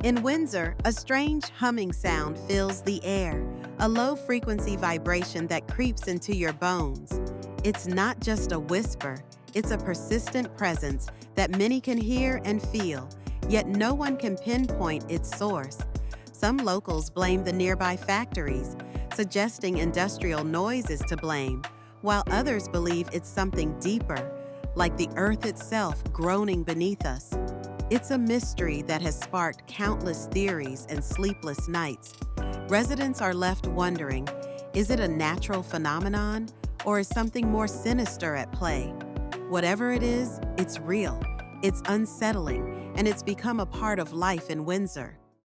In Windsor, a strange humming sound fills the air, a low-frequency vibration that creeps into your bones. It's not just a whisper, it's a persistent presence that many can hear and feel, yet no one can pinpoint its source. Some locals blame the nearby factories, suggesting industrial noise is to blame, while others believe it's something deeper, like the earth itself groaning beneath us. It's a mystery that has sparked countless theories and sleepless nights. Residents are left wondering, is it a natural phenomenon, or is something more sinister at play? Whatever it is, it's real, it's unsettling, and it's become a part of life in Windsor.